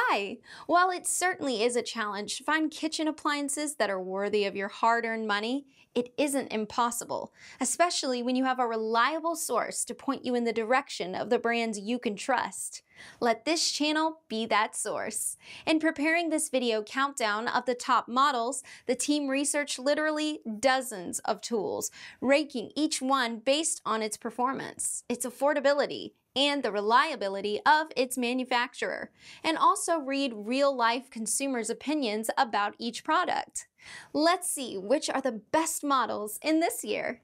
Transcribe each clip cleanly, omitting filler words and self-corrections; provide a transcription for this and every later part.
Hi! While it certainly is a challenge to find kitchen appliances that are worthy of your hard-earned money, it isn't impossible, especially when you have a reliable source to point you in the direction of the brands you can trust. Let this channel be that source. In preparing this video countdown of the top models, the team researched literally dozens of tools, ranking each one based on its performance, its affordability, and the reliability of its manufacturer, and also read real-life consumers' opinions about each product. Let's see which are the best models in this year.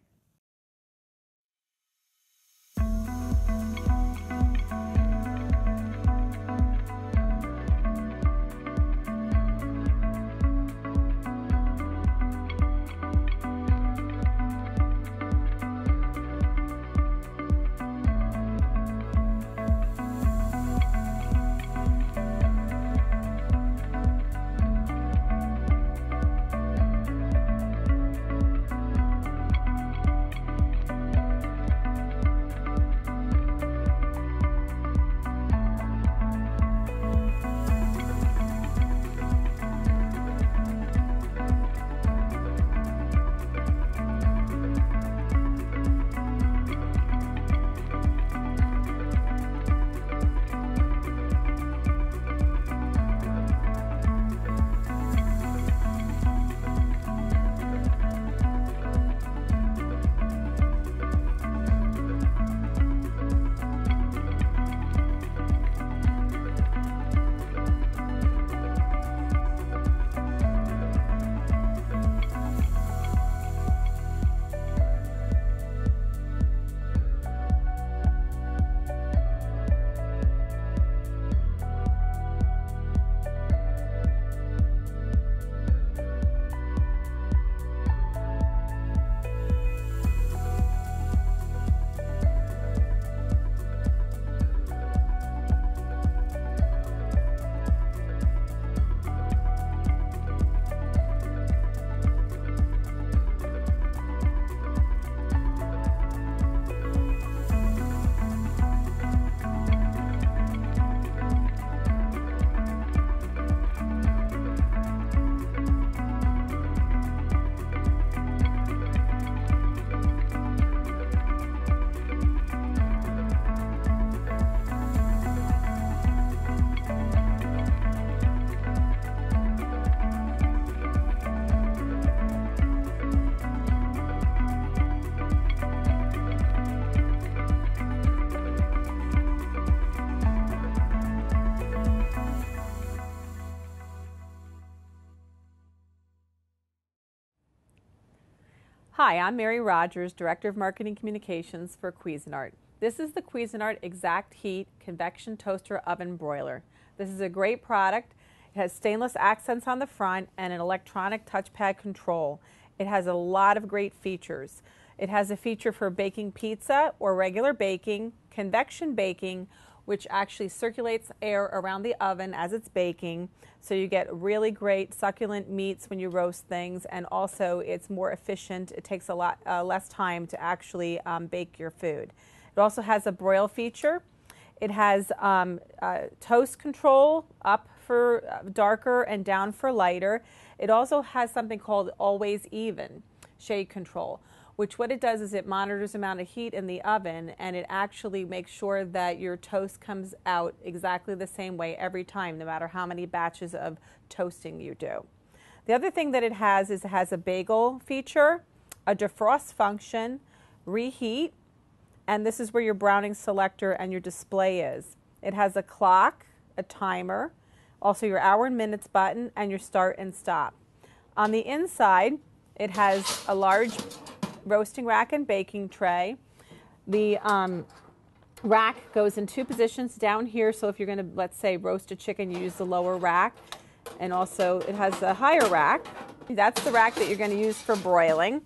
Hi, I'm Mary Rogers, Director of Marketing Communications for Cuisinart. This is the Cuisinart Exact Heat Convection Toaster Oven Broiler. This is a great product. It has stainless accents on the front and an electronic touchpad control. It has a lot of great features. It has a feature for baking pizza or regular baking, convection baking, which actually circulates air around the oven as it's baking, so you get really great succulent meats when you roast things, and also it's more efficient. It takes a lot less time to actually bake your food. It also has a broil feature. It has toast control, up for darker and down for lighter. It also has something called always even shade control, which what it does is it monitors the amount of heat in the oven, and it actually makes sure that your toast comes out exactly the same way every time, no matter how many batches of toasting you do. The other thing that it has is it has a bagel feature, a defrost function, reheat, and this is where your browning selector and your display is. It has a clock, a timer, also your hour and minutes button, and your start and stop. On the inside, it has a large roasting rack and baking tray. The rack goes in two positions down here, so if you're going to, let's say, roast a chicken, you use the lower rack. And also it has a higher rack. That's the rack that you're going to use for broiling.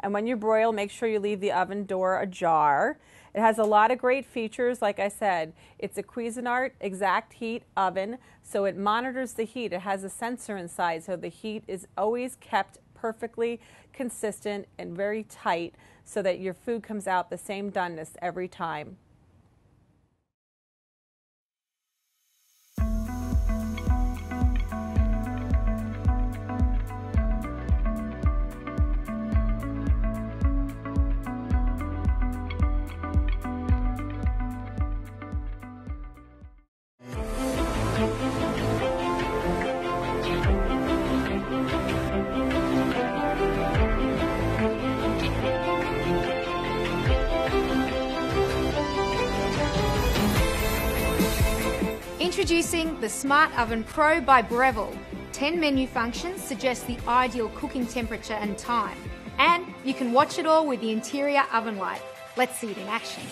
And when you broil, make sure you leave the oven door ajar. It has a lot of great features. Like I said, it's a Cuisinart Exact Heat oven, so it monitors the heat. It has a sensor inside, so the heat is always kept perfectly consistent and very tight so that your food comes out the same doneness every time. Introducing the Smart Oven Pro by Breville. 10 menu functions suggest the ideal cooking temperature and time. And you can watch it all with the interior oven light. Let's see it in action.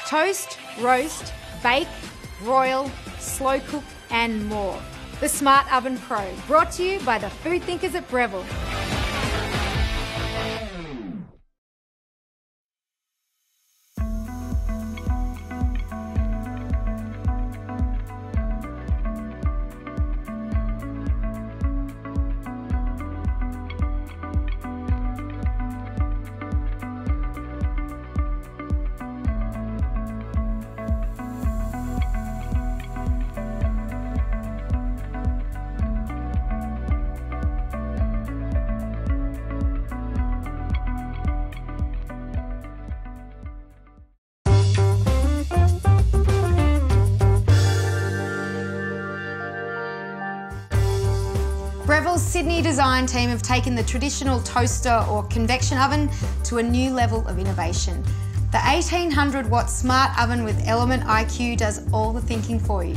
Toast, roast, bake, broil, slow cook and more. The Smart Oven Pro, brought to you by the food thinkers at Breville. Breville's Sydney design team have taken the traditional toaster or convection oven to a new level of innovation. The 1800 watt smart oven with Element IQ does all the thinking for you.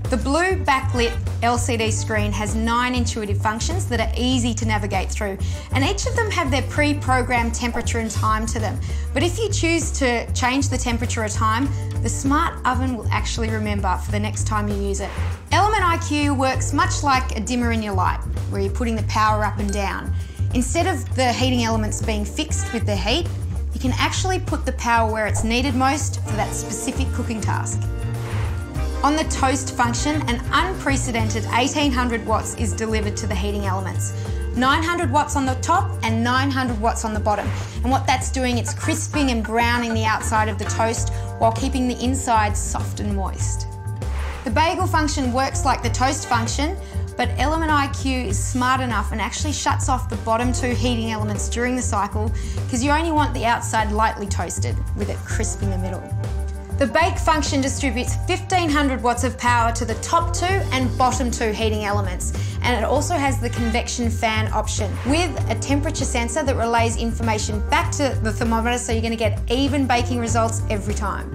The blue backlit LCD screen has 9 intuitive functions that are easy to navigate through, and each of them have their pre-programmed temperature and time to them. But if you choose to change the temperature or time, the smart oven will actually remember for the next time you use it. Element IQ works much like a dimmer in your light, where you're putting the power up and down. Instead of the heating elements being fixed with the heat, you can actually put the power where it's needed most for that specific cooking task. On the toast function, an unprecedented 1800 watts is delivered to the heating elements. 900 watts on the top and 900 watts on the bottom. And what that's doing, it's crisping and browning the outside of the toast while keeping the inside soft and moist. The bagel function works like the toast function, but Element IQ is smart enough and actually shuts off the bottom 2 heating elements during the cycle because you only want the outside lightly toasted with it crisp in the middle. The bake function distributes 1500 watts of power to the top 2 and bottom 2 heating elements, and it also has the convection fan option with a temperature sensor that relays information back to the thermometer, so you're going to get even baking results every time.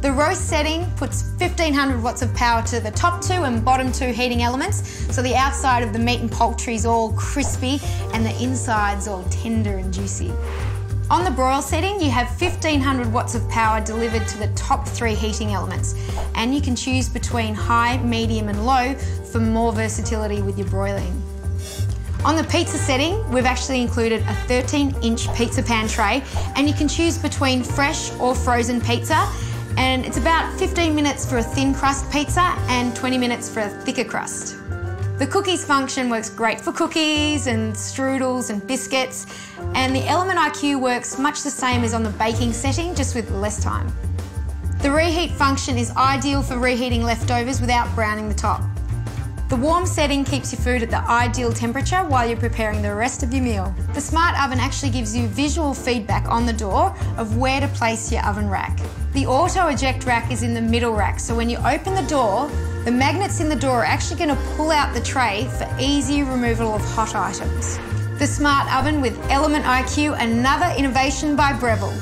The roast setting puts 1500 watts of power to the top 2 and bottom 2 heating elements, so the outside of the meat and poultry is all crispy and the inside's all tender and juicy. On the broil setting, you have 1500 watts of power delivered to the top 3 heating elements, and you can choose between high, medium and low for more versatility with your broiling. On the pizza setting, we've actually included a 13-inch pizza pan tray, and you can choose between fresh or frozen pizza, and it's about 15 minutes for a thin crust pizza and 20 minutes for a thicker crust. The cookies function works great for cookies and strudels and biscuits, and the Element IQ works much the same as on the baking setting, just with less time. The reheat function is ideal for reheating leftovers without browning the top. The warm setting keeps your food at the ideal temperature while you're preparing the rest of your meal. The smart oven actually gives you visual feedback on the door of where to place your oven rack. The auto eject rack is in the middle rack, so when you open the door, the magnets in the door are actually going to pull out the tray for easy removal of hot items. The smart oven with Element IQ, another innovation by Breville.